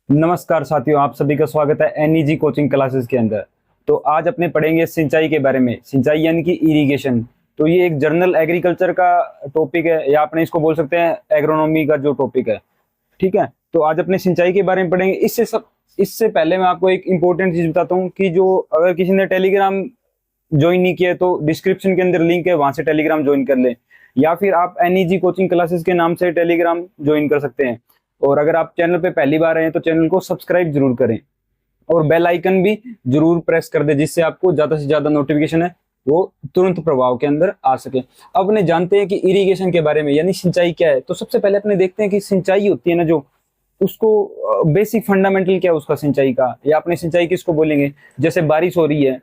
नमस्कार साथियों, आप सभी का स्वागत है एनईजी कोचिंग क्लासेस के अंदर। तो आज अपने पढ़ेंगे सिंचाई के बारे में। सिंचाई यानी कि इरिगेशन। तो ये एक जनरल एग्रीकल्चर का टॉपिक है, या अपने इसको बोल सकते हैं एग्रोनॉमी का जो टॉपिक है। ठीक है, तो आज अपने सिंचाई के बारे में पढ़ेंगे। इससे पहले मैं आपको एक इंपॉर्टेंट चीज बताता हूँ कि जो अगर किसी ने टेलीग्राम ज्वाइन नहीं किया है तो डिस्क्रिप्शन के अंदर लिंक है, वहां से टेलीग्राम ज्वाइन कर लें, या फिर आप एनईजी कोचिंग क्लासेस के नाम से टेलीग्राम ज्वाइन कर सकते हैं। और अगर आप चैनल पे पहली बार आए हैं तो चैनल को सब्सक्राइब जरूर करें और बेल आइकन भी जरूर प्रेस कर दे, जिससे आपको ज्यादा से ज्यादा नोटिफिकेशन है वो तुरंत प्रभाव के अंदर आ सके। अब अपने जानते हैं कि इरिगेशन के बारे में, यानी सिंचाई क्या है। तो सबसे पहले अपने देखते हैं कि सिंचाई होती है ना, जो उसको बेसिक फंडामेंटल क्या है उसका सिंचाई का, या अपने सिंचाई किसको बोलेंगे। जैसे बारिश हो रही है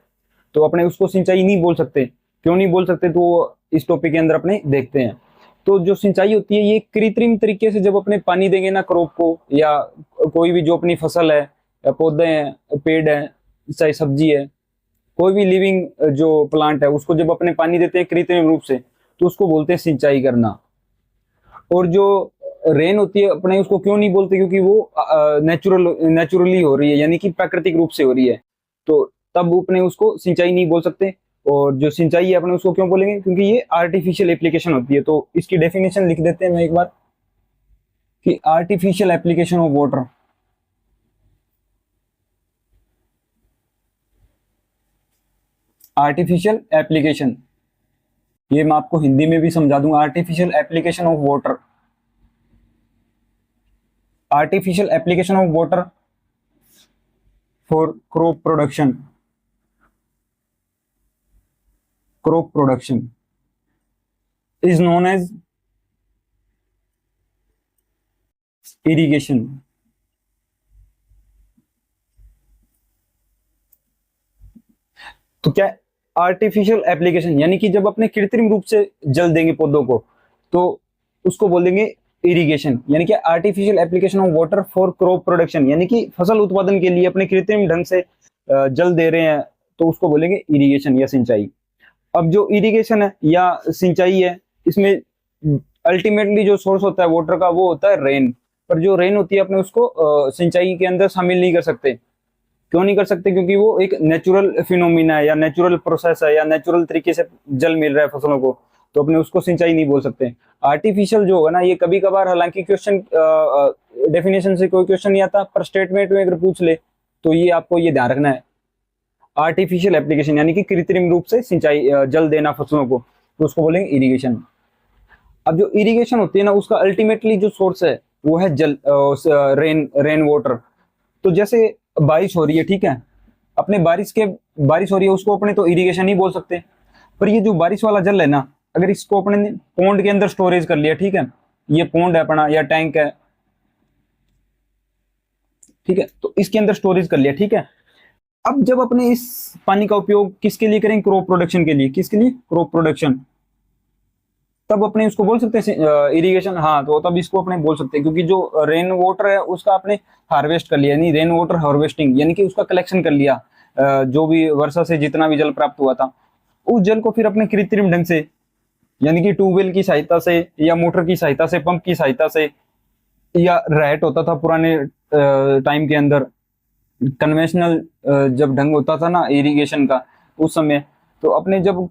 तो अपने उसको सिंचाई नहीं बोल सकते। क्यों नहीं बोल सकते, तो इस टॉपिक के अंदर अपने देखते हैं। तो जो सिंचाई होती है ये कृत्रिम तरीके से जब अपने पानी देंगे ना क्रॉप को, या कोई भी जो अपनी फसल है, या पौधे हैं, पेड़ है, चाहे सब्जी है, कोई भी लिविंग जो प्लांट है, उसको जब अपने पानी देते हैं कृत्रिम रूप से, तो उसको बोलते हैं सिंचाई करना। और जो रेन होती है अपने उसको क्यों नहीं बोलते, क्योंकि वो नेचुरली हो रही है, यानी कि प्राकृतिक रूप से हो रही है, तो तब अपने उसको सिंचाई नहीं बोल सकते। और जो सिंचाई है अपने उसको क्यों बोलेंगे, क्योंकि ये आर्टिफिशियल एप्लीकेशन होती है। तो इसकी डेफिनेशन लिख देते हैं मैं एक बार, कि artificial application of water. Artificial application, ये मैं आपको हिंदी में भी समझा दूंगा। Artificial application of water, artificial application of water for crop production. Crop production is known as irrigation. तो क्या आर्टिफिशियल एप्लीकेशन, यानी कि जब अपने कृत्रिम रूप से जल देंगे पौधों को, तो उसको बोल देंगे इरिगेशन। यानी कि artificial application of water for crop production, यानी कि फसल उत्पादन के लिए अपने कृत्रिम ढंग से जल दे रहे हैं, तो उसको बोलेंगे इरिगेशन या सिंचाई। अब जो इरिगेशन है या सिंचाई है, इसमें अल्टीमेटली जो सोर्स होता है वाटर का वो होता है रेन। पर जो रेन होती है अपने उसको सिंचाई के अंदर शामिल नहीं कर सकते। क्यों नहीं कर सकते, क्योंकि वो एक नेचुरल फिनोमिना है, या नेचुरल प्रोसेस है, या नेचुरल तरीके से जल मिल रहा है फसलों को, तो अपने उसको सिंचाई नहीं बोल सकते। आर्टिफिशियल जो है ना, ये कभी कभार, हालांकि क्वेश्चन डेफिनेशन से कोई क्वेश्चन नहीं आता, पर स्टेटमेंट में अगर पूछ ले तो ये आपको ये ध्यान रखना है। आर्टिफिशियल एप्लीकेशन यानी कि कृत्रिम रूप से सिंचाई जल देना फसलों को, तो उसको बोलेंगे इरिगेशन। अब जो इरिगेशन होती है ना, उसका अल्टीमेटली जो सोर्स है वो है जल, रेन वाटर। तो जैसे बारिश हो रही है, ठीक है, अपने बारिश हो रही है, उसको अपने तो इरिगेशन ही बोल सकते। पर ये जो बारिश वाला जल है ना, अगर इसको अपने ने पॉन्ड के अंदर स्टोरेज कर लिया, ठीक है, ये पॉन्ड है अपना या टैंक है, ठीक है, तो इसके अंदर स्टोरेज कर लिया, ठीक है। अब जब अपने इस पानी का उपयोग किसके लिए करें, क्रॉप प्रोडक्शन के लिए। किसके लिए, क्रॉप प्रोडक्शन। तब अपने उसको बोल सकते हैं इरिगेशन। हाँ, तो तब इसको अपने बोल सकते हैं, क्योंकि जो रेन वाटर है उसका आपने हार्वेस्ट कर लिया, यानी रेन वाटर हार्वेस्टिंग, यानी कि उसका कलेक्शन कर लिया। जो भी वर्षा से जितना भी जल प्राप्त हुआ था, उस जल को फिर अपने कृत्रिम ढंग से, यानी कि ट्यूबवेल की सहायता से, या मोटर की सहायता से, पंप की सहायता से, या रैट होता था पुराने टाइम के अंदर, कन्वेंशनल जब ढंग होता था ना इरिगेशन का उस समय, तो अपने जब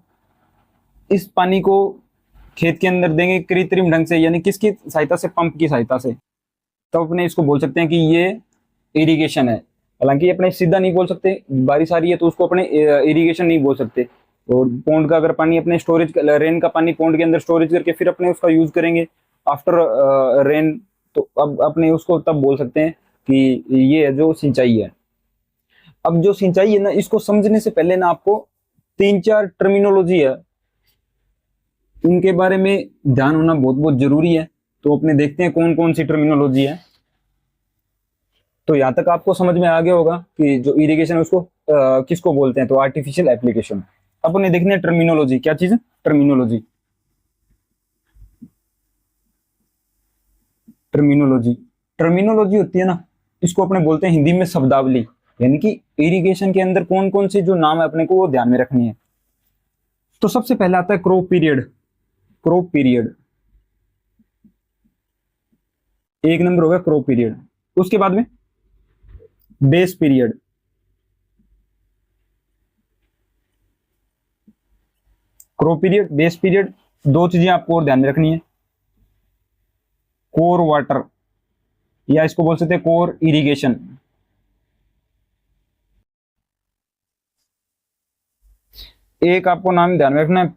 इस पानी को खेत के अंदर देंगे कृत्रिम ढंग से, यानी किसकी सहायता से, पंप की सहायता से, तो अपने इसको बोल सकते हैं कि ये इरिगेशन है। हालांकि अपने सीधा नहीं बोल सकते, बारिश आ रही है तो उसको अपने इरिगेशन नहीं बोल सकते। और पॉन्ड का अगर पानी अपने स्टोरेज, रेन का पानी पॉन्ड के अंदर स्टोरेज करके फिर अपने उसका यूज करेंगे आफ्टर रेन, तो अब अपने उसको तब बोल सकते हैं कि ये जो सिंचाई है। अब जो सिंचाई है ना, इसको समझने से पहले ना आपको तीन चार टर्मिनोलॉजी है, उनके बारे में ध्यान होना बहुत बहुत जरूरी है। तो अपने देखते हैं कौन कौन सी टर्मिनोलॉजी है। तो यहां तक आपको समझ में आ गया होगा कि जो इरिगेशन है उसको किसको बोलते हैं, तो आर्टिफिशियल एप्लीकेशन। अब उन्हें देखने टर्मिनोलॉजी, क्या चीज है, टर्मिनोलॉजी। टर्मिनोलॉजी टर्मिनोलॉजी होती है ना, इसको अपने बोलते हैं हिंदी में शब्दावली। यानी कि इरिगेशन के अंदर कौन कौन से जो नाम है अपने को वो ध्यान में रखनी है। तो सबसे पहले आता है क्रॉप पीरियड। क्रॉप पीरियड एक नंबर होगा, क्रॉप पीरियड। उसके बाद में base period. Crop period, base period, दो चीजें आपको और ध्यान में रखनी है। कोर वाटर, या इसको बोल सकते हैं कोर इरिगेशन। एक आपको नाम ध्यान में रखना है,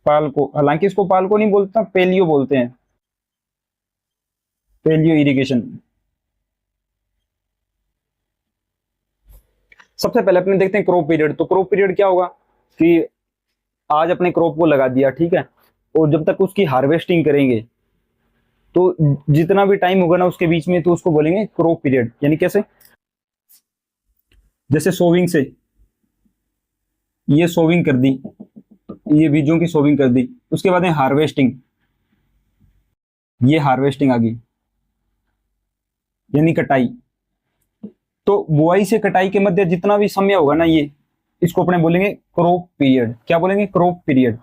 पालको। हालांकि इसको पालको नहीं बोलता, पेलियो बोलते हैं, पेलियो इरिगेशन। सबसे पहले अपने देखते हैं क्रॉप पीरियड। तो क्रॉप पीरियड क्या होगा कि आज अपने क्रॉप को लगा दिया, ठीक है, और जब तक उसकी हार्वेस्टिंग करेंगे तो जितना भी टाइम होगा ना उसके बीच में, तो उसको बोलेंगे क्रॉप पीरियड। यानी कैसे, जैसे सोविंग से, ये सोविंग कर दी, ये बीजों की सोविंग कर दी, उसके बाद में हार्वेस्टिंग, ये हार्वेस्टिंग आ गई यानी कटाई। तो बुआई से कटाई के मध्य जितना भी समय होगा ना, ये इसको अपने बोलेंगे क्रॉप पीरियड। क्या बोलेंगे? Crop period.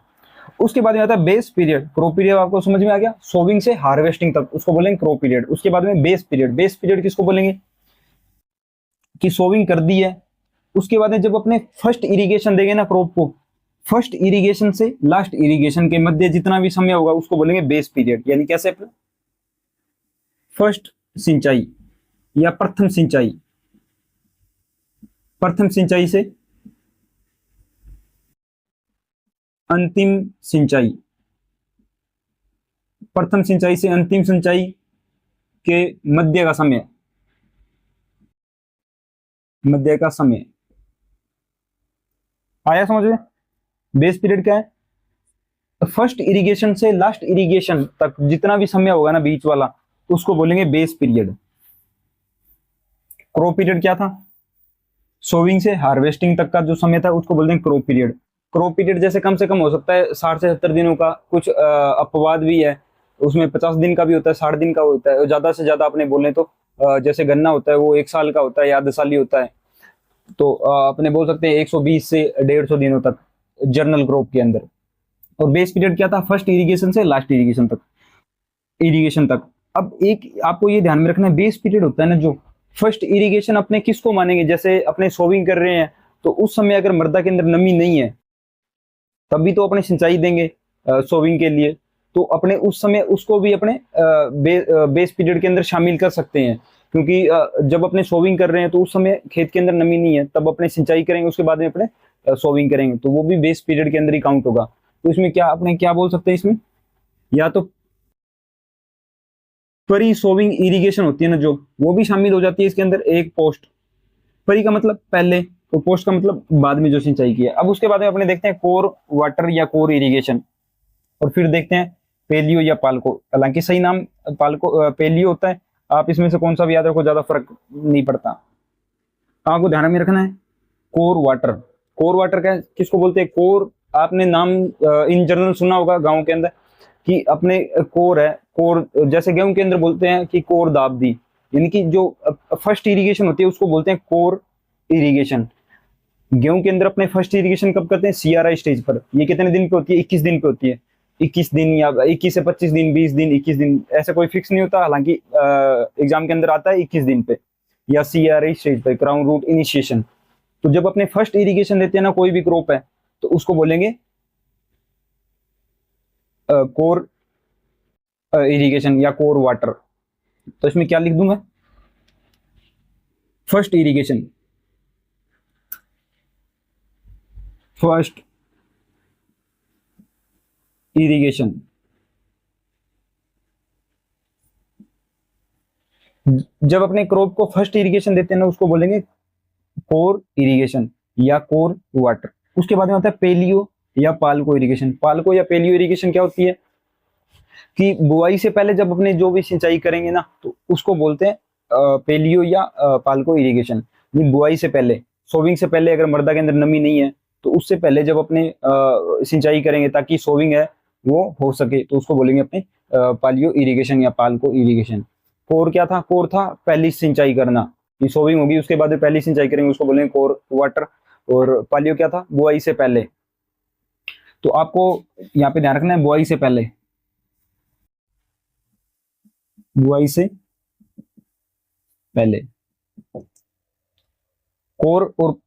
उसके बाद में आता है बेस पीरियड। क्रॉप पीरियड आपको समझ में आ गया, सोविंग से हार्वेस्टिंग तक, उसको बोलेंगे क्रॉप पीरियड। उसके बाद में बेस पीरियड। बेस पीरियड किसको बोलेंगे कि सोविंग कर दी है, उसके बाद में जब अपने फर्स्ट इरिगेशन देंगे ना क्रॉप को, फर्स्ट इरिगेशन से लास्ट इरिगेशन के मध्य जितना भी समय होगा उसको बोलेंगे बेस पीरियड। यानी कैसे, फर्स्ट सिंचाई या प्रथम सिंचाई, प्रथम सिंचाई से अंतिम सिंचाई, प्रथम सिंचाई से अंतिम सिंचाई के मध्य का समय, मध्य का समय आया समझ में। बेस पीरियड क्या है? फर्स्ट इरिगेशन से लास्ट इरिगेशन तक जितना भी समय होगा ना बीच वाला, उसको बोलेंगे बेस पीरियड। क्रॉप पीरियड क्या था? सोविंग से हार्वेस्टिंग तक का जो समय था उसको बोलते हैं क्रॉप पीरियड। क्रॉप पीरियड जैसे कम से कम हो सकता है 60 से 70 दिनों का, कुछ अपवाद भी है, उसमें 50 दिन का भी होता है, 60 दिन का होता है, और ज्यादा से ज्यादा अपने बोले तो जैसे गन्ना होता है वो 1 साल का होता है या आधा साल ही होता है। तो अपने बोल सकते हैं 120 से 150 दिनों तक जर्नल क्रॉप के अंदर। और बेस पीरियड क्या था? फर्स्ट इरिगेशन से लास्ट इरिगेशन तक, इरिगेशन तक। अब एक आपको ये ध्यान में रखना है, बेस पीरियड होता है ना जो फर्स्ट इरिगेशन, अपने किसको मानेंगे? जैसे अपने सोविंग कर रहे हैं तो उस समय अगर मृदा के अंदर नमी नहीं है तभी तो अपने सिंचाई देंगे सोविंग के लिए, तो अपने उस समय उसको भी अपने बेस पीरियड के अंदर शामिल कर सकते हैं। क्योंकि जब अपने सोविंग कर रहे हैं तो उस समय खेत के अंदर नमी नहीं है, तब अपने सिंचाई करेंगे, उसके बाद में अपने सोविंग करेंगे, तो वो भी बेस पीरियड के अंदर ही काउंट होगा। तो इसमें क्या अपने क्या बोल सकते हैं इसमें, या तो परी सोविंग इरिगेशन होती है ना जो, वो भी शामिल हो जाती है इसके अंदर। एक पोस्ट, परी का मतलब पहले, तो पोस्ट का मतलब बाद में जो सिंचाई की है। अब उसके बाद में अपने देखते हैं कोर वाटर या कोर इरिगेशन, और फिर देखते हैं पेलियो या पालको। हालांकि सही नाम पालको पेलियो होता है, आप इसमें से कौन सा भी याद रखो, ज्यादा फर्क नहीं पड़ता। आपको ध्यान में रखना है कोर वाटर। कोर वाटर क्या किसको बोलते हैं? कोर, आपने नाम इन जनरल सुना होगा गांव के अंदर कि अपने कोर है, कोर जैसे गेहूं के अंदर बोलते हैं कि कोर दाब दी, यानी कि जो फर्स्ट इरिगेशन होती है उसको बोलते हैं कोर इरिगेशन। गेहूं के अंदर अपने फर्स्ट इरिगेशन कब करते हैं? सीआरआई स्टेज पर। ये कितने दिन पे होती है? 21 दिन पे होती है। 21 दिन या 21 से 25 दिन, 20 दिन, 21 दिन, ऐसा कोई फिक्स नहीं होता। हालांकि एग्जाम के अंदर आता है 21 दिन पे, या सीआरआई स्टेज पे, क्राउन रूट इनिशिएशन। तो जब अपने फर्स्ट इरिगेशन देते हैं ना कोई भी क्रॉप है, तो उसको बोलेंगे कोर इरिगेशन या कोर वाटर। तो इसमें क्या लिख दूं मैं? First irrigation, first irrigation. जब अपने क्रॉप को फर्स्ट इरिगेशन देते हैं ना उसको बोलेंगे कोर इरिगेशन या कोर वाटर। उसके बाद में आता है पेलियो या पालको इरिगेशन। पालको या पेलियो इरिगेशन क्या होती है कि बुआई से पहले जब अपने जो भी सिंचाई करेंगे ना, तो उसको बोलते हैं पेलियो या पालको इरिगेशन। बुआई से पहले, सोविंग से पहले अगर मृदा के अंदर नमी नहीं है तो उससे पहले जब अपने सिंचाई करेंगे ताकि सोविंग है वो हो सके, तो उसको बोलेंगे अपने पालियो इरिगेशन या पालको इरिगेशन। कोर क्या था? कोर था पहली सिंचाई करना, ये सोविंग होगी उसके बाद पहली सिंचाई करेंगे, उसको बोलेंगे कोर वाटर। और पालियो क्या था? बुआई से पहले। तो आपको यहाँ पे ध्यान रखना है बुआई से पहले, बुआई से पहले। कोर और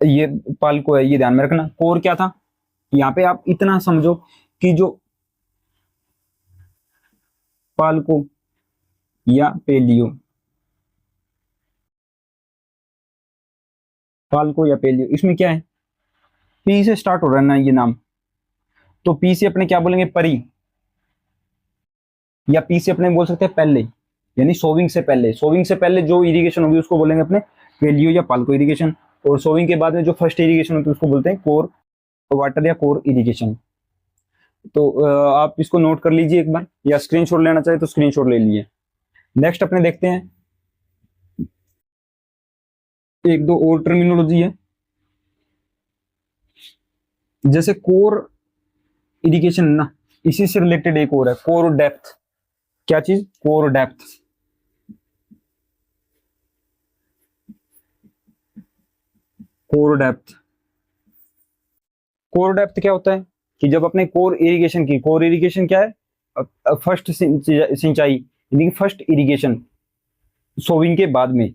ये पाल्को है, ये ध्यान में रखना। कोर क्या था, यहाँ पे आप इतना समझो कि जो पाल्को या पेलियो, पाल्को या पेलियो, इसमें क्या है, पी से स्टार्ट हो रहा है ना ये नाम, तो पी से अपने क्या बोलेंगे, परी, या पी से अपने बोल सकते हैं पहले, यानी सोविंग से पहले। सोविंग से पहले जो इरिगेशन होगी उसको बोलेंगे अपने पेलियो या पाल्को इरिगेशन, और सोविंग के बाद में जो फर्स्ट इरिगेशन होती है उसको बोलते हैं कोर वाटर या कोर इरिगेशन। तो आप इसको नोट कर लीजिए एक बार, या स्क्रीनशॉट लेना चाहे तो स्क्रीनशॉट ले लीजिए। नेक्स्ट अपने देखते हैं एक दो और टर्मिनोलॉजी है, जैसे कोर इरिगेशन ना, इसी से रिलेटेड एक और है कोर डेप्थ। क्या चीज, core depth. Core depth, core depth क्या होता है कि जब अपने कोर इरिगेशन की, कोर इरिगेशन क्या है, फर्स्ट सिंचाई यानी फर्स्ट इरिगेशन सोविंग के बाद में।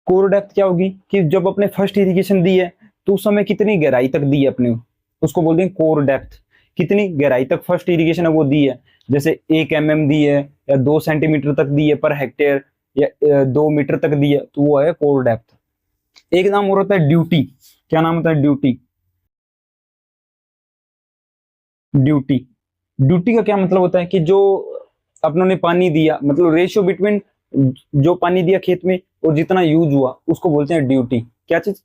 कोर डेप्थ क्या होगी कि जब अपने फर्स्ट इरिगेशन दी है तो उस समय कितनी गहराई तक दी है अपने, उसको बोलते हैं कोर डेप्थ। कितनी गहराई तक फर्स्ट इरिगेशन है वो दी है, जैसे 1 mm दी है, या 2 सेंटीमीटर तक दी है पर हेक्टेयर, या 2 मीटर तक दी है, तो वो है कोर डेप्थ। एक नाम और होता है ड्यूटी। क्या नाम होता है, ड्यूटी। ड्यूटी, ड्यूटी का क्या मतलब होता है कि जो अपनों ने पानी दिया, मतलब रेशियो बिटवीन जो पानी दिया खेत में और जितना यूज हुआ उसको बोलते हैं ड्यूटी। क्या चीज,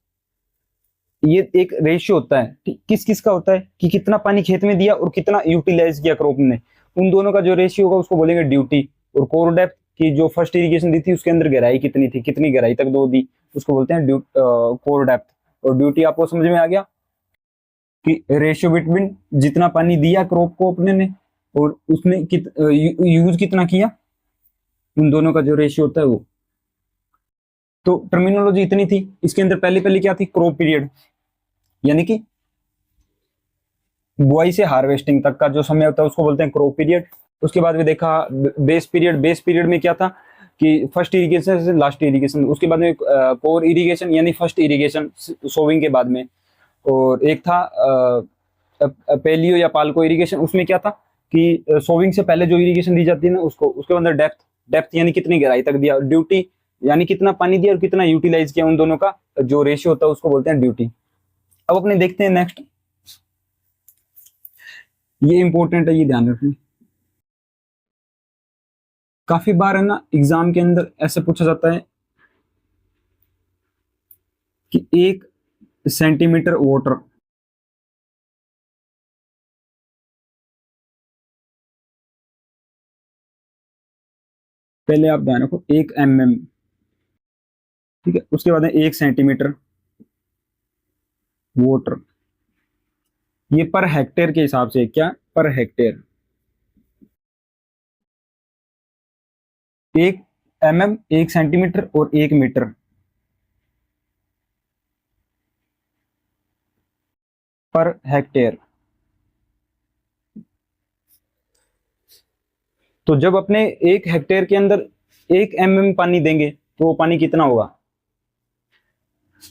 ये एक रेशियो होता है, किस किस का होता है कि कितना पानी खेत में दिया और कितना यूटिलाइज किया क्रॉप ने, उन दोनों का जो रेशियो होगा उसको बोलेंगे ड्यूटी। और कोर डेप्थ की जो फर्स्ट इरिगेशन दी थी उसके अंदर गहराई कितनी थी, कितनी गहराई तक दो दी, उसको बोलते हैं कोर डेप्थ। और ड्यूटी आपको समझ में आ गया कि रेशियो बिटवीन जितना पानी दिया क्रॉप को अपने ने और उसने यूज कितना किया, उन दोनों का जो रेशियो होता है वो। तो टर्मिनोलॉजी इतनी थी। इसके अंदर पहले पहले क्या थी, क्रॉप पीरियड, यानी कि बुआई से हार्वेस्टिंग तक का जो समय होता है उसको बोलते हैं क्रॉप पीरियड। उसके बाद में देखा बेस पीरियड। बेस पीरियड में क्या था कि फर्स्ट इरिगेशन से लास्ट इरिगेशन, उसके बाद में कोर इरिगेशन यानी फर्स्ट इरिगेशन सोविंग के बाद में, और एक था पेलियो या पाल्को इरिगेशन। उसमें क्या था कि सोविंग से पहले जो इरिगेशन दी जाती है ना उसको, उसके अंदर डेप्थ, डेप्थ यानी कितनी गहराई तक दिया, ड्यूटी यानी कितना पानी दिया और कितना यूटिलाइज किया, उन दोनों का जो रेशियो होता है उसको बोलते हैं ड्यूटी। अब अपने देखते हैं नेक्स्ट, ये इंपॉर्टेंट है, ये ध्यान रखना। काफी बार है ना एग्जाम के अंदर ऐसे पूछा जाता है कि 1 सेंटीमीटर वाटर, पहले आप ध्यान रखो 1 mm, ठीक है, उसके बाद में 1 सेंटीमीटर वाटर, ये पर हेक्टेयर के हिसाब से, क्या, पर हेक्टेयर। 1 mm, 1 सेंटीमीटर और 1 मीटर पर हेक्टेयर। तो जब अपने 1 हेक्टेयर के अंदर 1 mm पानी देंगे तो वो पानी कितना होगा,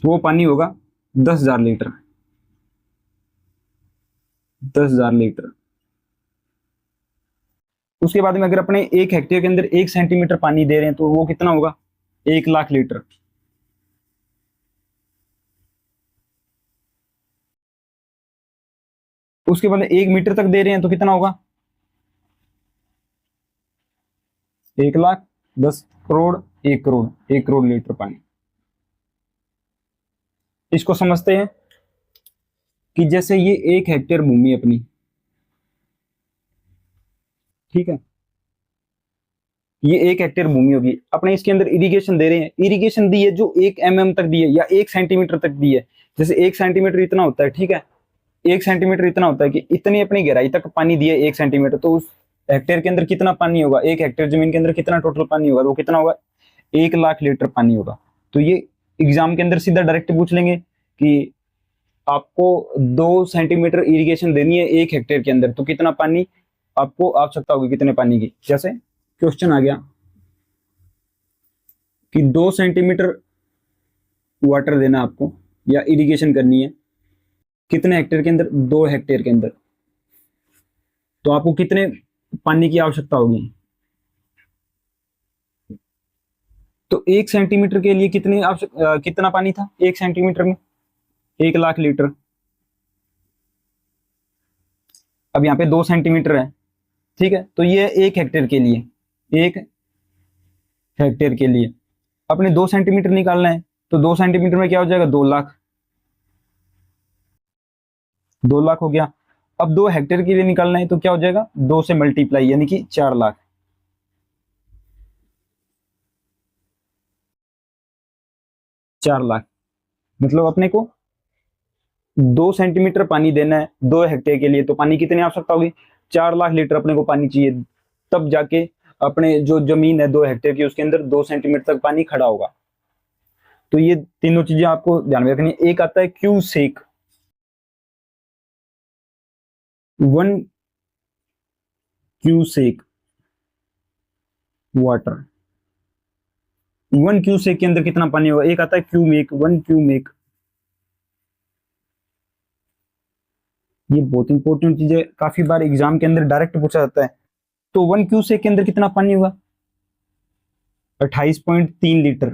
वो पानी होगा 10,000 लीटर। 10,000 लीटर। उसके बाद में अगर अपने 1 हेक्टेयर के अंदर 1 सेंटीमीटर पानी दे रहे हैं तो वो कितना होगा, 1,00,000 लीटर। उसके बाद 1 मीटर तक दे रहे हैं तो कितना होगा, 1,10,00,000, 1 करोड़, 1 करोड़ लीटर पानी। इसको समझते हैं कि जैसे ये 1 हेक्टेयर भूमि अपनी, ठीक है, ये 1 हेक्टेयर भूमि होगी अपने, इसके अंदर इरिगेशन दे रहे हैं, इरिगेशन दी है जो 1 mm तक दी है या 1 सेंटीमीटर तक दी है। जैसे 1 सेंटीमीटर इतना होता है, ठीक है, 1 सेंटीमीटर इतना होता है कि इतनी अपनी गहराई तक पानी दिया 1 सेंटीमीटर, तो उस हेक्टेयर के अंदर कितना पानी होगा, 1 हेक्टेयर जमीन के अंदर कितना टोटल पानी होगा, वो कितना होगा, 1,00,000 लीटर पानी होगा। तो ये एग्जाम के अंदर सीधा डायरेक्ट पूछ लेंगे कि आपको 2 सेंटीमीटर इरिगेशन देनी है 1 हेक्टेयर के अंदर, तो कितना पानी आपको आवश्यकता होगी, कितने पानी की। जैसे क्वेश्चन आ गया कि 2 सेंटीमीटर वाटर देना आपको या इरिगेशन करनी है, कितने हेक्टेयर के अंदर? 2 हेक्टेयर के अंदर। तो आपको कितने पानी की आवश्यकता होगी? तो 1 सेंटीमीटर के लिए कितना पानी था 1 सेंटीमीटर में? 1 लाख लीटर। अब यहाँ पे 2 सेंटीमीटर है, ठीक है, तो ये 1 हेक्टेयर के लिए, 1 हेक्टेयर के लिए अपने 2 सेंटीमीटर निकालना है। तो 2 सेंटीमीटर में क्या हो जाएगा? 2 लाख। 2 लाख हो गया। अब 2 हेक्टेयर के लिए निकालना है तो क्या हो जाएगा? 2 से मल्टीप्लाई, यानी कि 4 लाख। 4 लाख मतलब अपने को 2 सेंटीमीटर पानी देना है 2 हेक्टेयर के लिए, तो पानी कितनी आवश्यकता होगी? 4 लाख लीटर अपने को पानी चाहिए, तब जाके अपने जो जमीन है 2 हेक्टेयर की उसके अंदर 2 सेंटीमीटर तक पानी खड़ा होगा। तो ये तीनों चीजें आपको ध्यान में रखनी है। एक आता है क्यूसेक, 1 क्यूसेक वाटर, 1 क्यूसेक के अंदर कितना पानी होगा? एक आता है क्यूमेक, 1 क्यूमेक। ये बहुत इंपॉर्टेंट चीज है, काफी बार एग्जाम के अंदर डायरेक्ट पूछा जाता है। तो 1 क्यूसेक के अंदर कितना पानी होगा? 28.3 लीटर।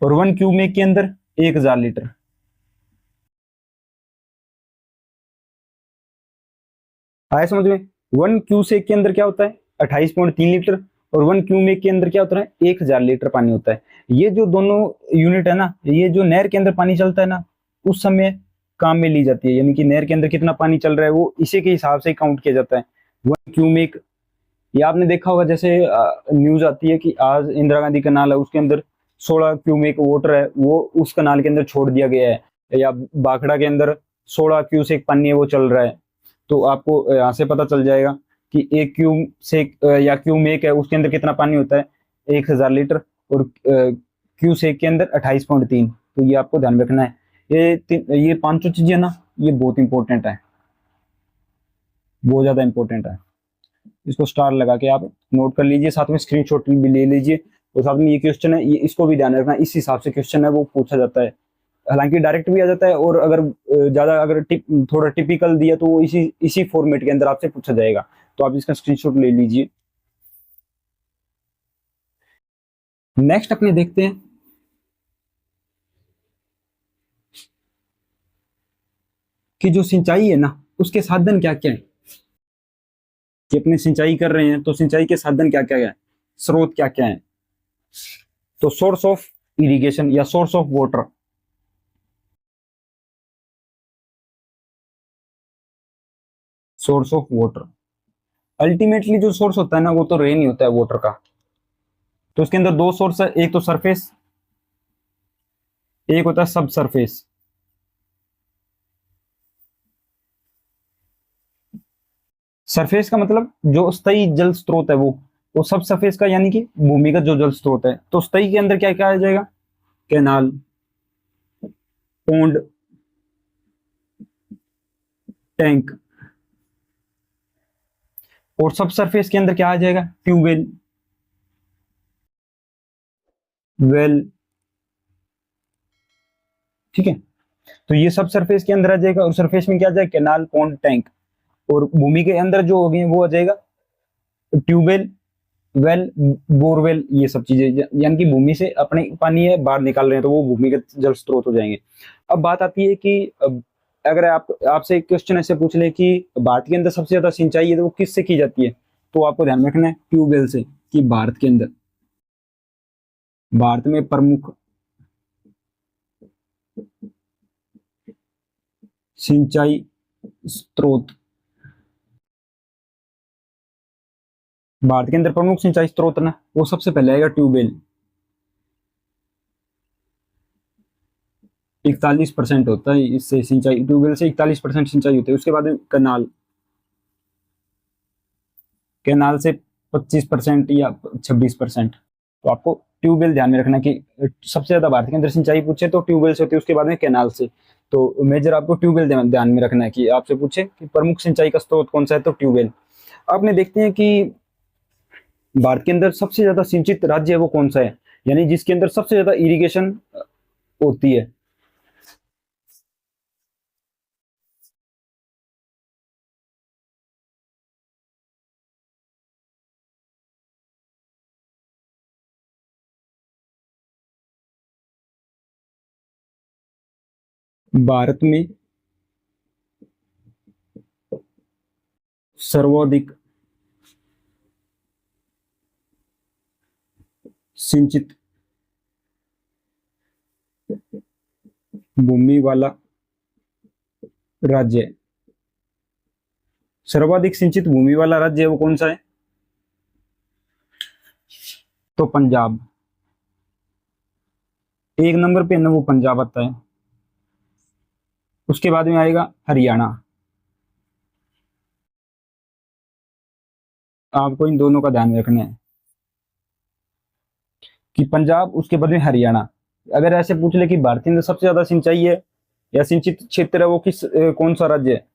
और 1 क्यूमेक के अंदर 1000 लीटर। आया समझ में? 1 क्यूसेक के अंदर क्या होता है? 28.3 लीटर। और 1 क्यूमेक के अंदर क्या होता है? 1000 लीटर पानी होता है। ये जो दोनों यूनिट है ना, ये जो नहर के अंदर पानी चलता है ना, उस समय काम में ली जाती है, यानी कि नहर के अंदर कितना पानी चल रहा है वो इसी के हिसाब से काउंट किया जाता है। 1 क्यूमेक, ये आपने देखा होगा, जैसे न्यूज आती है कि आज इंदिरा गांधी कनाल है उसके अंदर 16 क्यूमेक वाटर है, वो उस कनाल के अंदर छोड़ दिया गया है, या बाखड़ा के अंदर 16 क्यूसेक पानी है वो चल रहा है। तो आपको यहाँ से पता चल जाएगा कि 1 क्यूसेक या क्यूमेक है उसके अंदर कितना पानी होता है? 1000 लीटर। और क्यूसेक के अंदर 28.3। तो ये आपको ध्यान रखना है। ये पांचों चीजें ना, ये बहुत इंपॉर्टेंट है, बहुत ज्यादा इंपॉर्टेंट है। इसको स्टार लगा के आप नोट कर लीजिए, साथ में स्क्रीनशॉट भी ले लीजिए। और साथ में ये क्वेश्चन है, ये इसको भी ध्यान रखना, इस हिसाब से क्वेश्चन है वो पूछा जाता है। हालांकि डायरेक्ट भी आ जाता है, और अगर ज्यादा अगर थोड़ा टिपिकल दिया तो वो इसी फॉर्मेट के अंदर आपसे पूछा जाएगा। तो आप इसका स्क्रीनशॉट ले लीजिए। नेक्स्ट अपने देखते हैं कि जो सिंचाई है ना, उसके साधन क्या क्या है। कि अपने सिंचाई कर रहे हैं तो सिंचाई के साधन क्या क्या है, स्रोत क्या क्या है। तो सोर्स ऑफ इरिगेशन या source of water, source of water ultimately जो सोर्स होता है ना, वो तो रेन ही होता है वाटर का। तो इसके अंदर दो सोर्स है, एक तो सरफेस, एक होता है सब सरफेस। सरफेस का मतलब जो स्थायी जल स्रोत है वो सब सरफेस का, यानी कि भूमिगत जो जल स्रोत है। तो स्थायी के अंदर क्या क्या आ जाएगा? Canal, pond, tank. और सब सरफेस के अंदर क्या आ जाएगा? Tubewell, well. ठीक है, तो ये सब सरफेस के अंदर आ जाएगा। और सरफेस में क्या आ जाएगा? Canal, pond, tank. और भूमि के अंदर जो होगी वो आ जाएगा ट्यूबवेल, वेल, बोरवेल। ये सब चीजें, यानी कि भूमि से अपने पानी है बाहर निकाल रहे हैं तो वो भूमिगत जल स्रोत हो जाएंगे। अब बात आती है कि अगर आपसे एक क्वेश्चन ऐसे पूछ ले कि भारत के अंदर सबसे ज्यादा सिंचाई है तो वो किससे की जाती है, तो आपको ध्यान रखना है ट्यूबवेल से। कि भारत के अंदर, भारत में प्रमुख सिंचाई स्रोत, भारत के अंदर प्रमुख सिंचाई स्रोत ना, वो सबसे पहले आएगा ट्यूबवेल। 41% होता है इससे सिंचाई, ट्यूबवेल से 41% सिंचाई होती है। उसके बाद कनाल, कैनाल से 25% या 26%। तो आपको ट्यूबवेल ध्यान में रखना कि सबसे ज्यादा भारत के अंदर सिंचाई पूछे तो ट्यूबवेल से होती है, उसके बाद में कैनाल से। तो मेजर आपको ट्यूबवेल ध्यान में रखना है कि आपसे पूछे कि प्रमुख सिंचाई का स्रोत कौन सा है, तो ट्यूबवेल। आपने देखते हैं कि भारत के अंदर सबसे ज्यादा सिंचित राज्य है वो कौन सा है, यानी जिसके अंदर सबसे ज्यादा इरिगेशन होती है। भारत में सर्वाधिक सिंचित भूमि वाला राज्य है। सर्वाधिक सिंचित भूमि वाला राज्य है वो कौन सा है? तो पंजाब। एक नंबर पे ना वो पंजाब आता है। उसके बाद में आएगा हरियाणा। आपको इन दोनों का ध्यान रखना है कि पंजाब, उसके बाद में हरियाणा। अगर ऐसे पूछ ले कि भारत के अंदर सबसे ज्यादा सिंचाई है या सिंचित क्षेत्र है वो कौन सा राज्य है,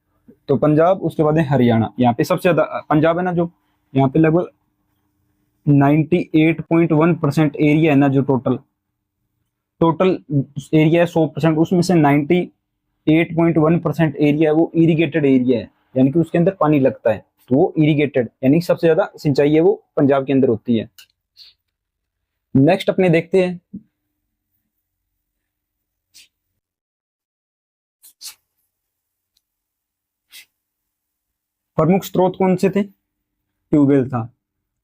तो पंजाब, उसके बाद में हरियाणा। यहाँ पे सबसे ज्यादा पंजाब है ना, जो यहाँ पे लगभग 98.1% एरिया है ना, जो टोटल एरिया है 100%, उसमें से 98.1% एरिया है वो इरिगेटेड एरिया है, यानी कि उसके अंदर पानी लगता है, तो वो इरिगेटेड, यानी सबसे ज्यादा सिंचाई है वो पंजाब के अंदर होती है। नेक्स्ट अपने देखते हैं प्रमुख स्रोत कौन से थे? ट्यूबवेल था।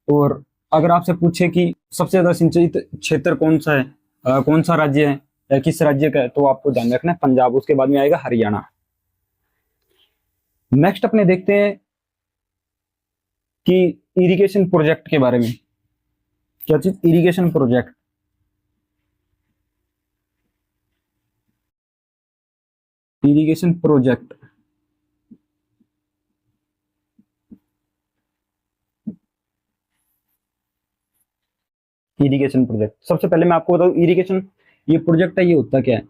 और अगर आपसे पूछे कि सबसे ज्यादा सिंचित क्षेत्र कौन सा है, कौन सा राज्य है या किस राज्य का है, तो आपको ध्यान रखना है पंजाब, उसके बाद में आएगा हरियाणा। नेक्स्ट अपने देखते हैं कि इरिगेशन प्रोजेक्ट के बारे में। क्या चीज? Irrigation project. Irrigation project irrigation project सबसे पहले मैं आपको बताऊं, इरिगेशन ये प्रोजेक्ट है, ये होता क्या है?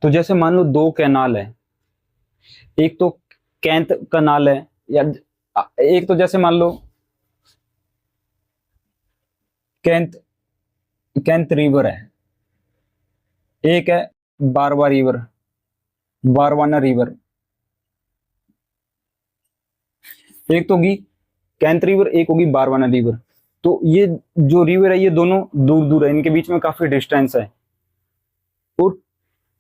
तो जैसे मान लो दो कैनाल है, एक तो कैंत कनाल है, या एक तो जैसे मान लो कैंत कैंत रिवर है, एक है बारवा रिवर, बारवाना रिवर। एक तो होगी कैंत रिवर, एक होगी बारवाना रिवर। तो ये जो रिवर है ये दोनों दूर दूर है, इनके बीच में काफी डिस्टेंस है। और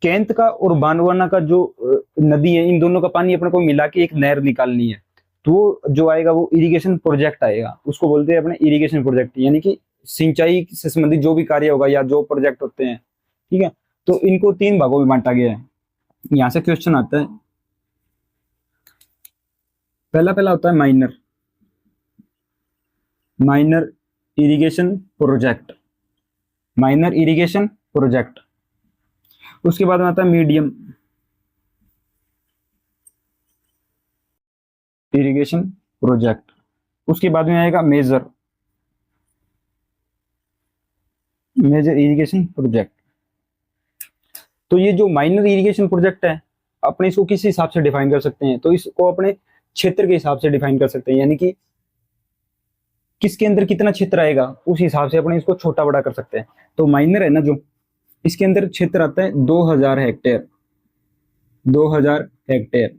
कैंत का और बारवाना का जो नदी है, इन दोनों का पानी अपने को मिला के एक नहर निकालनी है, तो वो जो आएगा वो इरिगेशन प्रोजेक्ट आएगा, उसको बोलते हैं अपने इरिगेशन प्रोजेक्ट, यानी कि सिंचाई से संबंधित जो भी कार्य होगा या जो प्रोजेक्ट होते हैं, ठीक है। तो इनको तीन भागों में बांटा गया है। यहां से क्वेश्चन आता है, पहला होता है minor minor irrigation project, minor irrigation project. उसके बाद में आता है मीडियम इरिगेशन प्रोजेक्ट। उसके बाद में आएगा मेजर मेजर इरिगेशन प्रोजेक्ट। तो ये जो माइनर इरिगेशन प्रोजेक्ट है, अपने इसको किस हिसाब से डिफाइन कर सकते हैं? तो इसको अपने क्षेत्र के हिसाब से डिफाइन कर सकते हैं, यानी कि किसके अंदर कितना क्षेत्र आएगा उस हिसाब से अपने इसको छोटा बड़ा कर सकते हैं। तो माइनर है ना, जो इसके अंदर क्षेत्र आता है 2000 हेक्टेयर, 2000 हेक्टेयर।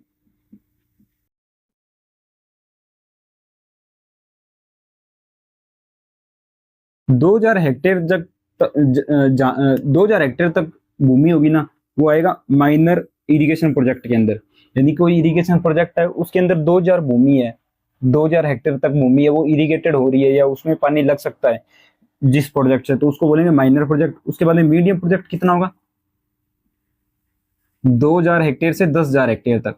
दो हजार हेक्टेयर तक 2000 हेक्टेयर तक भूमि होगी ना, वो आएगा माइनर इरिगेशन प्रोजेक्ट के अंदर। यानी कोई इरिगेशन प्रोजेक्ट है, उसके अंदर 2000 भूमि है, 2000 हेक्टेयर तक भूमि है, वो इरिगेटेड हो रही है या उसमें पानी लग सकता है जिस प्रोजेक्ट से, तो उसको बोलेंगे माइनर प्रोजेक्ट। उसके बाद में मीडियम प्रोजेक्ट कितना होगा? 2000 हेक्टेयर से 10,000 हेक्टेयर तक।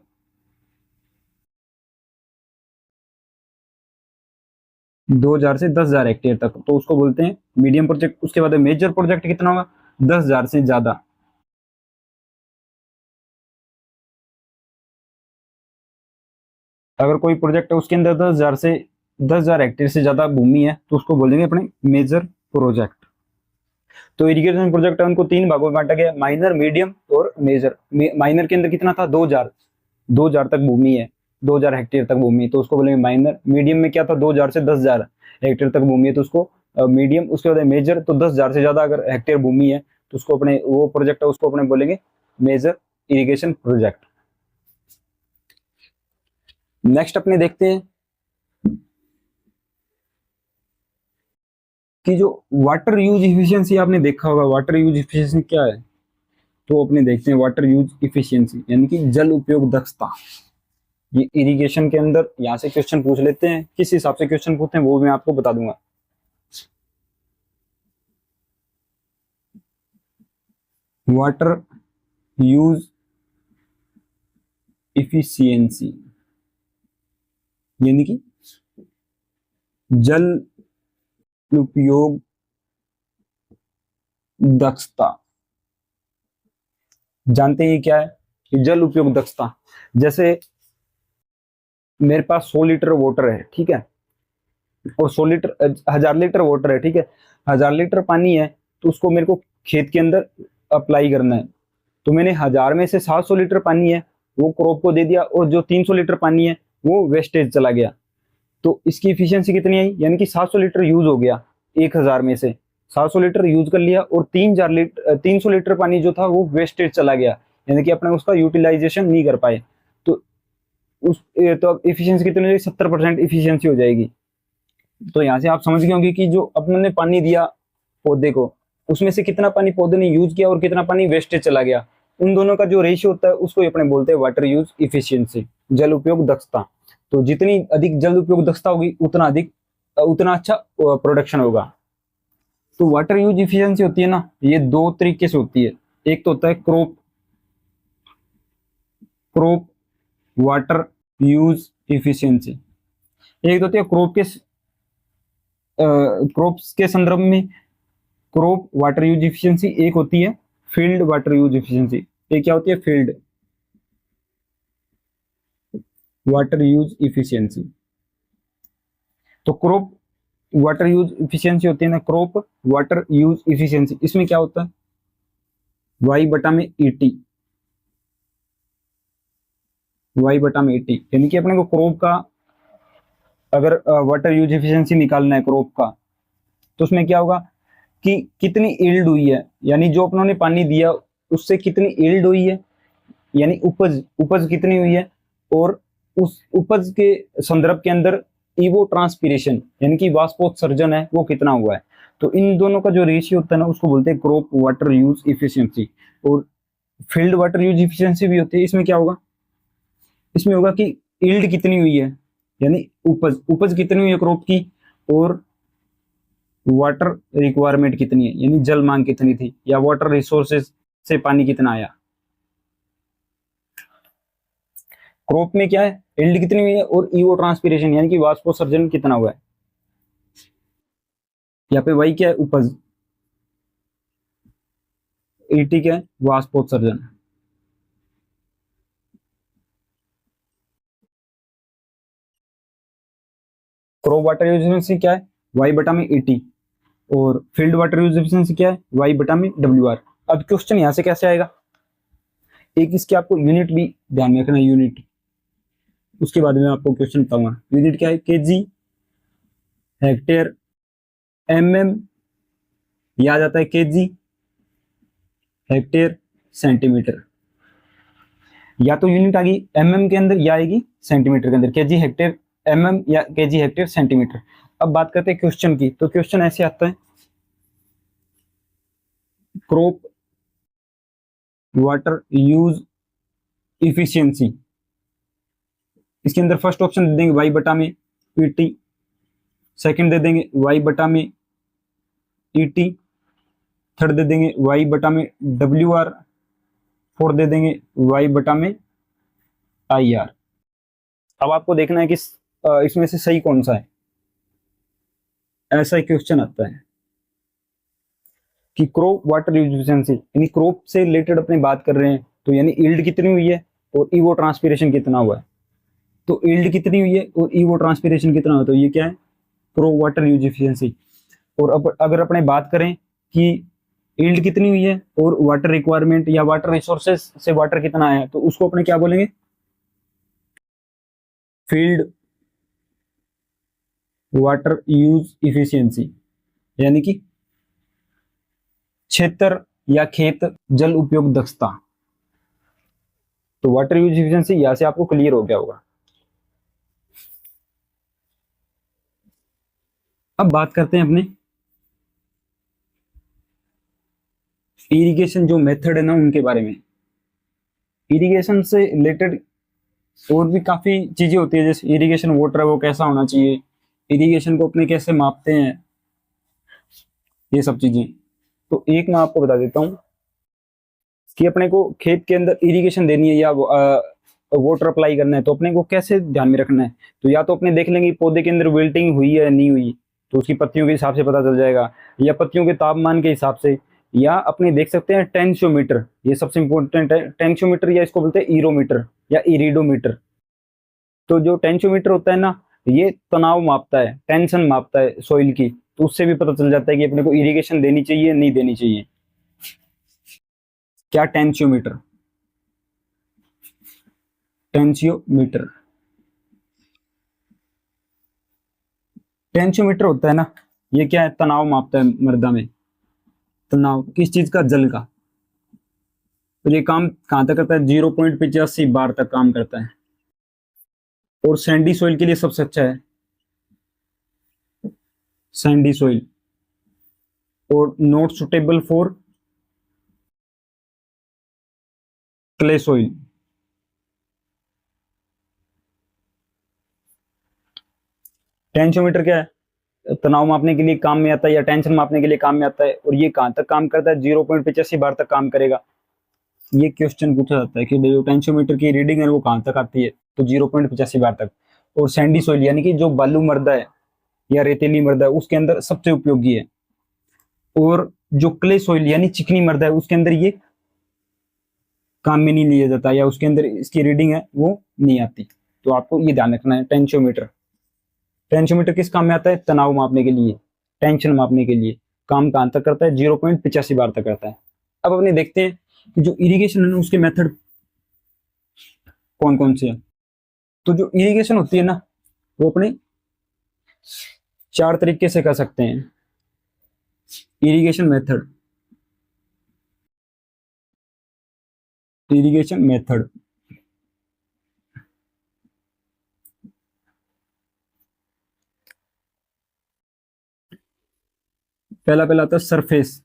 2000 से 10,000 हेक्टेयर तक, तो उसको बोलते हैं मीडियम प्रोजेक्ट। उसके बाद मेजर प्रोजेक्ट कितना होगा? 10,000 से ज्यादा। अगर कोई प्रोजेक्ट है उसके अंदर 10,000 हेक्टेयर से ज्यादा भूमि है, तो उसको बोलेंगे अपने मेजर प्रोजेक्ट। तो इरिगेशन प्रोजेक्ट है, उनको तीन भागों में बांटा गया, माइनर, मीडियम और मेजर। माइनर के अंदर कितना था? 2000 तक भूमि है, 2000 हेक्टेयर तक भूमि, तो उसको बोलेंगे माइनर। मीडियम में क्या था? 2000 से 10,000 हेक्टेयर तक भूमि है, तो उसको मीडियम, उसके बाद है मेजर। तो 10,000 से ज्यादा अगर हेक्टेयर भूमि है तो उसको अपने, वो प्रोजेक्ट है उसको अपने बोलेंगे मेजर इरिगेशन प्रोजेक्ट। नेक्स्ट अपने देखते हैं कि जो वाटर यूज इफिशियंसी, आपने देखा होगा वाटर यूज इफिशियंसी क्या है। तो अपने देखते हैं वाटर यूज इफिशियंसी यानी कि जल उपयोग दक्षता। ये इरिगेशन के अंदर यहाँ से क्वेश्चन पूछ लेते हैं, किस हिसाब से क्वेश्चन पूछते हैं वो मैं आपको बता दूंगा। वाटर यूज इफिशियंसी यानी कि जल उपयोग दक्षता। जानते हैं ये क्या है, कि जल उपयोग दक्षता। जैसे मेरे पास 100 लीटर वाटर है, ठीक है, और 100 लीटर 1000 लीटर वाटर है, ठीक है, 1000 लीटर पानी है, तो उसको मेरे को खेत के अंदर अप्लाई करना है। तो मैंने 1000 में से 700 लीटर पानी है वो क्रॉप को दे दिया, और जो 300 लीटर पानी है वो वेस्टेज चला गया। तो इसकी इफिशियंसी कितनी आई, यानी कि 700 लीटर यूज हो गया, 1000 में से 700 लीटर यूज कर लिया, और 300 लीटर पानी जो था वो वेस्टेज चला गया, यानी कि अपने उसका यूटिलाइजेशन नहीं कर पाए। तो तो अब इफिशियंसी कितनी हो जाएगी, 70% इफिशियंसी हो जाएगी। तो यहाँ से आप समझ गए होंगे कि जो अपने पानी दिया पौधे को, उसमें से कितना पानी पौधे ने यूज किया और कितना पानी वेस्टेज चला गया, उन दोनों का जो रेशियो होता है उसको अपने बोलते हैं वाटर यूज इफिशियंसी, जल उपयोग दक्षता। तो जितनी अधिक जल उपयोग दक्षता होगी उतना अच्छा प्रोडक्शन होगा। तो वाटर यूज इफिशियंसी होती है ना, ये दो तरीके से होती है। एक तो होता है क्रॉप वाटर यूज इफिशियंसी, एक तो होती है क्रॉप्स के संदर्भ में क्रॉप वाटर यूज इफिशियंसी, एक होती है फील्ड वाटर यूज इफिशियंसी। ये क्या होती है, फील्ड वाटर यूज इफिशियंसी। तो क्रॉप वाटर यूज इफिशियंसी होती है ना, क्रॉप वाटर यूज इफिशियंसी, इसमें क्या होता है, वाई बटा में ईटी, वाई बटा में ईटी, यानी कि अपने को क्रॉप का अगर वाटर यूज इफिशियंसी निकालना है क्रॉप का, तो उसमें क्या होगा कि कितनी ईल्ड हुई है, यानी जो अपनों ने पानी दिया उससे कितनी ईल्ड हुई है, यानी उपज कितनी हुई है, और उस उपज के संदर्भ के अंदर इवो ट्रांसपीरेशन यानी कि वाष्पोत्सर्जन है वो कितना हुआ है। तो इन दोनों का जो रेशियो होता है ना उसको बोलते हैं क्रॉप वाटर यूज इफिशियंसी। और फील्ड वाटर यूज इफिशियंसी भी होती है। इसमें क्या होगा, इसमें होगा कि ईल्ड कितनी हुई है, यानी उपज कितनी हुई है क्रॉप की, और वाटर रिक्वायरमेंट कितनी है, यानी जल मांग कितनी थी, या वाटर रिसोर्सेज से पानी कितना आया। क्रॉप में क्या है, यील्ड कितनी हुई है, और ईओ ट्रांसपीरेशन यानी कि वाष्पोत्सर्जन कितना हुआ है। यहाँ पे वाई क्या है, उपज, ईटी क्या है, वाष्पोत्सर्जन। क्रॉप वाटर यूज एफिशिएंसी क्या है, वाई बटा में ईटी, और फील्ड वाटर यूज एफिशिएंसी क्या है, वाई बटा में डब्ल्यू आर। अब क्वेश्चन यहां से कैसे आएगा, एक इसके आपको यूनिट भी ध्यान में रखना, यूनिट, उसके बाद में आपको क्वेश्चन बताऊंगा। यूनिट क्या है, केजी, हेक्टेयर, एमएम, या आ जाता है केजी, हेक्टेयर, सेंटीमीटर। या तो यूनिट आ गई एमएम के अंदर या आएगी सेंटीमीटर के अंदर, केजी हेक्टेयर एमएम या केजी हेक्टेयर सेंटीमीटर। अब बात करते हैं क्वेश्चन की, तो क्वेश्चन ऐसे आता है, क्रॉप वाटर यूज इफिशियंसी, इसके अंदर फर्स्ट ऑप्शन दे देंगे वाई बटा में पीटी, सेकंड दे देंगे वाई बटा में ईटी, थर्ड दे देंगे वाई बटा में डब्ल्यू आर, फोर्थ दे देंगे वाई बटा में आई आर। अब आपको देखना है कि इसमें से सही कौन सा है। ऐसा ही क्वेश्चन आता है कि क्रॉप वाटर यूज एफिशिएंसी, यानी क्रॉप से रिलेटेड अपने बात कर रहे हैं, तो यानी यील्ड कितनी हुई है और ईवो ट्रांसपीरेशन कितना हुआ है। तो यील्ड कितनी हुई है और ईवो ट्रांसपीरेशन कितना हुआ, तो ये क्या है, क्रॉप वाटर यूज एफिशिएंसी। और अब अगर अपने बात करें कि यील्ड कितनी हुई है और वाटर रिक्वायरमेंट या वाटर रिसोर्सेज से वाटर कितना आया, तो उसको अपने क्या बोलेंगे, फील्ड वाटर यूज इफिशियंसी। यानी कि क्षेत्र या खेत जल उपयोग दक्षता। तो वाटर यूज एफिशिएंसी यहां से आपको क्लियर हो गया होगा। अब बात करते हैं अपने इरिगेशन जो मेथड है ना उनके बारे में। इरिगेशन से रिलेटेड और भी काफी चीजें होती है, जैसे इरिगेशन वाटर है वो कैसा होना चाहिए, इरिगेशन को अपने कैसे मापते हैं, ये सब चीजें। तो एक मैं आपको बता देता हूँ कि अपने को खेत के अंदर इरिगेशन देनी है या वाटर अप्लाई करना है तो अपने को कैसे ध्यान में रखना है। तो या तो अपने देख लेंगे पौधे के अंदर विल्टिंग हुई है या नहीं हुई, तो उसकी पत्तियों के हिसाब से पता चल जाएगा, या पत्तियों के तापमान के हिसाब से, या अपने देख सकते हैं टेंशियोमीटर, ये सबसे इंपॉर्टेंट है। टेंशियोमीटर या इसको बोलते हैं इरोमीटर या इरिडोमीटर। तो जो टेंशियोमीटर होता है ना, ये तनाव मापता है, टेंशन मापता है सॉइल की, तो उससे भी पता चल जाता है कि अपने को इरिगेशन देनी चाहिए नहीं देनी चाहिए। क्या टेंशियोमीटर, टेंशियोमीटर टेंशियोमीटर होता है ना, ये क्या है, तनाव मापता है मृदा में, तनाव किस चीज का, जल का। तो ये काम कहां तक करता है, 0.85 बार तक काम करता है, और सैंडी सॉइल के लिए सबसे अच्छा है सैंडी सॉइल, और not suitable for clay soil. Tensiometer क्या है, तनाव मापने के लिए काम में आता है या टेंशन मापने के लिए काम में आता है, और ये कहां तक काम करता है, 0.85 बार तक काम करेगा। ये क्वेश्चन पूछा जाता है कि जो टेंशियोमीटर की रीडिंग है वो कहां तक आती है, तो 0.85 बार तक। और सैंडी सॉइल यानी कि जो बालू मृदा है या रेतीली मृदा है उसके अंदर सबसे उपयोगी है, और जो क्ले सॉइल यानी चिकनी मृदा है उसके अंदर ये काम में नहीं लिया जाता, या उसके अंदर इसकी रीडिंग है वो नहीं आती। तो आपको ये ध्यान रखना है। टेंशियोमीटर, टेंशियोमीटर किस काम में आता है, तनाव मापने के लिए, टेंशन मापने के लिए। काम कहां तक करता है, 0.85 बार तक करता है। अब अपने देखते हैं कि जो इरिगेशन है ना उसके मेथड कौन कौन से हैं। तो जो इरिगेशन होती है ना वो अपने 4 तरीके से कर सकते हैं इरिगेशन मेथड। इरिगेशन मेथड, पहला पहला आता है सरफेस।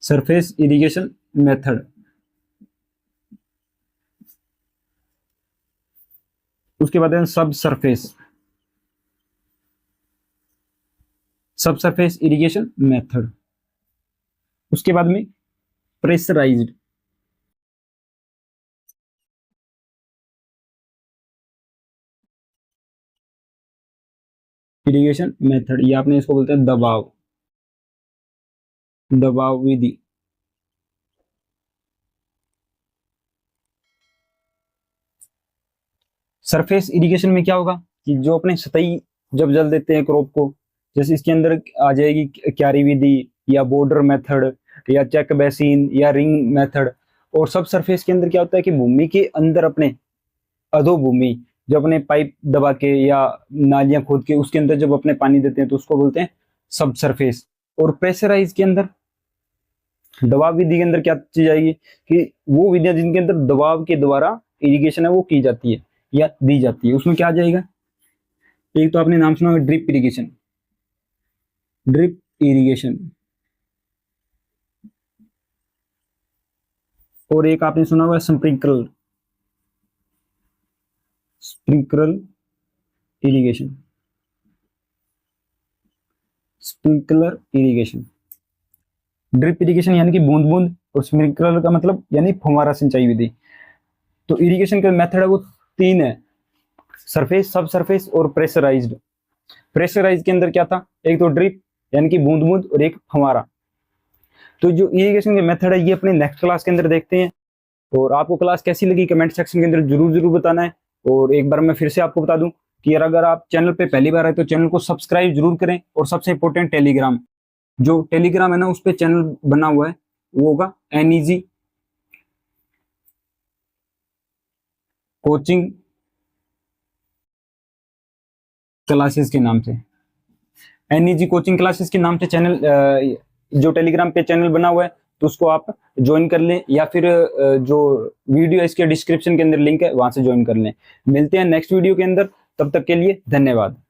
Surface irrigation method. उसके बाद है सब सरफेस, सब सरफेस इरिगेशन मेथड। उसके बाद में प्रेशराइज्ड इरिगेशन मेथड, या आपने इसको बोलते हैं दबाव, दबाव विधि। सरफेस इरिगेशन में क्या होगा कि जो अपने सतही जब जल देते हैं क्रॉप को, जैसे इसके अंदर आ जाएगी क्यारी विधि या बॉर्डर मेथड या चेक बेसिन या रिंग मेथड। और सब सरफेस के अंदर क्या होता है कि भूमि के अंदर अपने अधोभूमि जो अपने पाइप दबा के या नालियां खोद के उसके अंदर जब अपने पानी देते हैं तो उसको बोलते हैं सब सरफेस। और प्रेशराइज के अंदर, दबाव विधि के अंदर क्या चीज आएगी कि वो विधियां जिनके अंदर दबाव के द्वारा इरिगेशन है वो की जाती है या दी जाती है, उसमें क्या आ जाएगा। एक तो आपने नाम सुना होगा ड्रिप इरिगेशन, ड्रिप इरिगेशन। और एक आपने सुना होगा sprinkler, sprinkler irrigation, sprinkler irrigation. Drip irrigation यानी कि बूंद बूंद, और स्प्रिंकलर का मतलब यानी फुहारा सिंचाई विधि। तो इरिगेशन का मेथड है वो 3 है, सरफेस, सब सरफेस और प्रेशराइज्ड। प्रेशराइज के अंदर क्या था, एक तो ड्रिप यानी कि बूंद बूंद, और एक फुहारा। तो जो इरिगेशन के मेथड है ये अपने नेक्स्ट क्लास के अंदर देखते हैं। और आपको क्लास कैसी लगी कमेंट सेक्शन के अंदर जरूर जरूर बताना है। और एक बार मैं फिर से आपको बता दूं कि अगर आप चैनल पे पहली बार आए तो चैनल को सब्सक्राइब जरूर करें, और सबसे इंपॉर्टेंट टेलीग्राम, जो टेलीग्राम है ना उस पर चैनल बना हुआ है वो होगा NEG कोचिंग क्लासेस के नाम से, एनईजी कोचिंग क्लासेस के नाम से चैनल, जो टेलीग्राम पे चैनल बना हुआ है, तो उसको आप ज्वाइन कर लें, या फिर जो वीडियो इसके डिस्क्रिप्शन के अंदर लिंक है वहां से ज्वाइन कर लें। मिलते हैं नेक्स्ट वीडियो के अंदर, तब तक के लिए धन्यवाद।